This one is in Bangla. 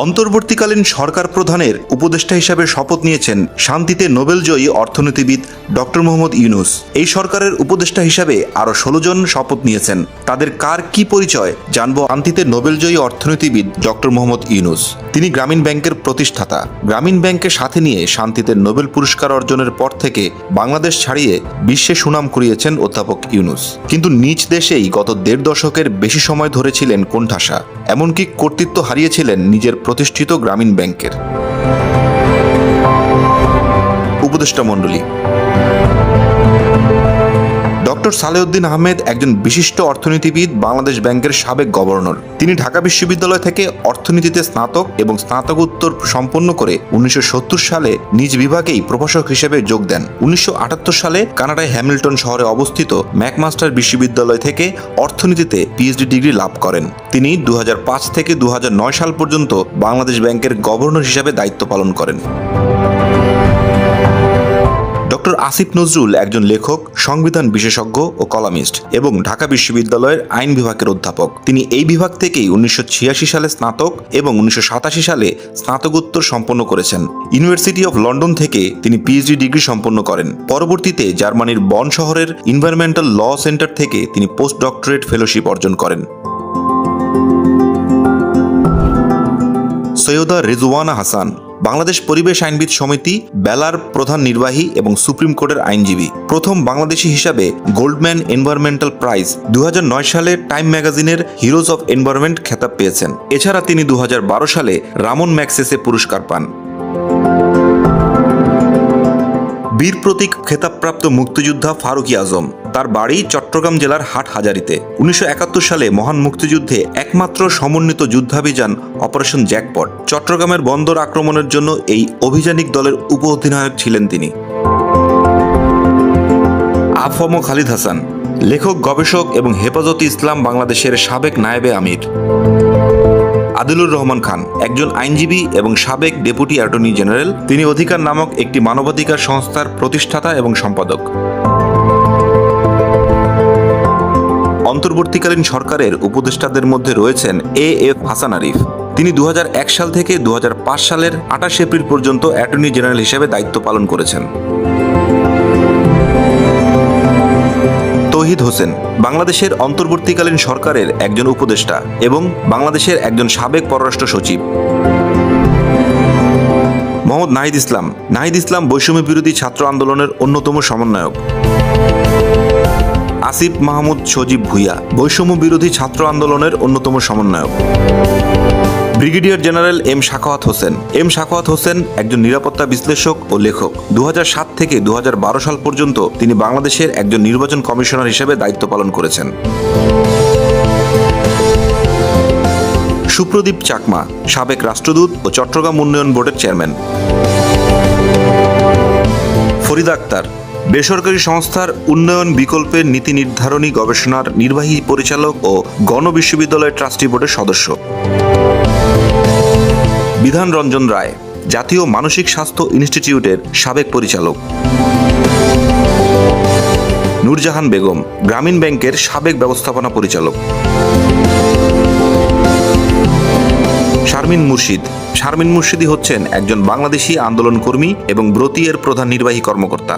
অন্তর্বর্তীকালীন সরকার প্রধানের উপদেষ্টা হিসাবে শপথ নিয়েছেন শান্তিতে নোবেলজয়ী অর্থনীতিবিদ ডক্টর মোহাম্মদ ইউনূস। এই সরকারের উপদেষ্টা হিসাবে আরও 16 জন শপথ নিয়েছেন। তাদের কার কি পরিচয় জানবো শান্তিতে নোবেলজয়ী অর্থনীতিবিদ ডক্টর মোহাম্মদ ইউনূস। তিনি গ্রামীণ ব্যাংকের প্রতিষ্ঠাতা। গ্রামীণ ব্যাংককে সাথে নিয়ে শান্তিতে নোবেল পুরস্কার অর্জনের পর থেকে বাংলাদেশ ছাড়িয়ে বিশ্বে সুনাম কুড়িয়েছেন অধ্যাপক ইউনূস। কিন্তু নিজ দেশেই গত 1.5 দশকের বেশি সময় ধরে ছিলেন কোণঠাসা, এমনকি কর্তৃত্ব হারিয়েছিলেন নিজের প্রতিষ্ঠিত গ্রামীণ ব্যাংকের। উপদেষ্টা মণ্ডলী: ডক্টর সালেউদ্দিন আহমেদ একজন বিশিষ্ট অর্থনীতিবিদ, বাংলাদেশ ব্যাংকের সাবেক গভর্নর। তিনি ঢাকা বিশ্ববিদ্যালয় থেকে অর্থনীতিতে স্নাতক এবং স্নাতকোত্তর সম্পন্ন করে 1970 সালে নিজ বিভাগেই প্রভাষক হিসেবে যোগ দেন। 1978 সালে কানাডায় হ্যামিল্টন শহরে অবস্থিত ম্যাকমাস্টার বিশ্ববিদ্যালয় থেকে অর্থনীতিতে পিএইচডি ডিগ্রি লাভ করেন। তিনি 2005 থেকে 2009 সাল পর্যন্ত বাংলাদেশ ব্যাংকের গভর্নর হিসেবে দায়িত্ব পালন করেন। ডক্টর আসিফ নজরুল একজন লেখক, সংবিধান বিশেষজ্ঞ ও কলামিস্ট এবং ঢাকা বিশ্ববিদ্যালয়ের আইন বিভাগের অধ্যাপক। তিনি এই বিভাগ থেকেই 1986 সালে স্নাতক এবং 1987 সালে স্নাতকোত্তর সম্পন্ন করেছেন। ইউনিভার্সিটি অফ লন্ডন থেকে তিনি পিএইচডি ডিগ্রি সম্পন্ন করেন। পরবর্তীতে জার্মানির বন শহরের এনভায়রনমেন্টাল ল সেন্টার থেকে তিনি পোস্ট ডক্টরেট ফেলোশিপ অর্জন করেন। সৈয়দা রেজওয়ানা হাসান বাংলাদেশ পরিবেশ আইনবিদ সমিতি, বেলার প্রধান নির্বাহী এবং সুপ্রিম কোর্টের আইনজীবী। প্রথম বাংলাদেশি হিসাবে গোল্ডম্যান এনভায়রনমেন্টাল প্রাইজ 2009 সালে টাইম ম্যাগাজিনের হিরোজ অফ এনভায়রনমেন্ট খেতাব পেয়েছেন। এছাড়া তিনি 2012 সালে রামন ম্যাগসেসে পুরস্কার পান। বীর প্রতীক খেতাবপ্রাপ্ত মুক্তিযোদ্ধা ফারুকী আজম। তার বাড়ি চট্টগ্রাম জেলার হাটহাজারীতে। 1971 সালে মহান মুক্তিযুদ্ধে একমাত্র সমন্বিত যুদ্ধাভিযান অপারেশন জ্যাকপট চট্টগ্রামের বন্দর আক্রমণের জন্য এই অভিযানিক দলের উপ অধিনায়ক ছিলেন তিনি। আফম খালিদ হাসান লেখক, গবেষক এবং হেফাজতে ইসলাম বাংলাদেশের সাবেক নায়েবে আমির। আদিলুর রহমান খান একজন আইনজীবী এবং সাবেক ডেপুটি অ্যাটর্নি জেনারেল। তিনি অধিকার নামক একটি মানবাধিকার সংস্থার প্রতিষ্ঠাতা এবং সম্পাদক। অন্তর্বর্তীকালীন সরকারের উপদেষ্টাদের মধ্যে রয়েছেন এ.এফ. হাসান আরিফ। তিনি 2001 সাল থেকে 2005 সালের 28 এপ্রিল পর্যন্ত অ্যাটর্নি জেনারেল হিসেবে দায়িত্ব পালন করেছেন। তৌহিদ হোসেন বাংলাদেশের অন্তর্বর্তীকালীন সরকারের একজন উপদেষ্টা এবং বাংলাদেশের একজন সাবেক পররাষ্ট্র সচিব। মোহাম্মদ নাহিদ ইসলাম বৈষম্য বিরোধী ছাত্র আন্দোলনের অন্যতম সমন্বয়ক। আসিফ মাহমুদ সজীব ভুইয়া বৈষম্য বিরোধী ছাত্র আন্দোলনের অন্যতম সমন্বয়ক। Brigadier general M Sakhawat Hossain একজন নিরাপত্তা বিশ্লেষক ও লেখক। 2007 থেকে 2012 সাল পর্যন্ত তিনি বাংলাদেশের একজন নির্বাচন কমিশনার হিসেবে দায়িত্ব পালন করেছেন। সুপ্রদীপ চাকমা সাবেক রাষ্ট্রদূত ও চট্টগ্রাম উন্নয়ন বোর্ডের চেয়ারম্যান। ফরিদা আক্তার বেসরকারি সংস্থার উন্নয়ন বিকল্পের নীতি নির্ধারণী গবেষণার নির্বাহী পরিচালক ও গণ বিশ্ববিদ্যালয় ট্রাস্টি বোর্ডের সদস্য। বিধান রঞ্জন রায় জাতীয় মানসিক স্বাস্থ্য ইনস্টিটিউটের সাবেক পরিচালক। নূরজাহান বেগম গ্রামীণ ব্যাংকের সাবেক ব্যবস্থাপনা পরিচালক। শারমিন মুর্শিদি হচ্ছেন একজন বাংলাদেশি আন্দোলনকর্মী এবং ব্রতি এর প্রধান নির্বাহী কর্মকর্তা।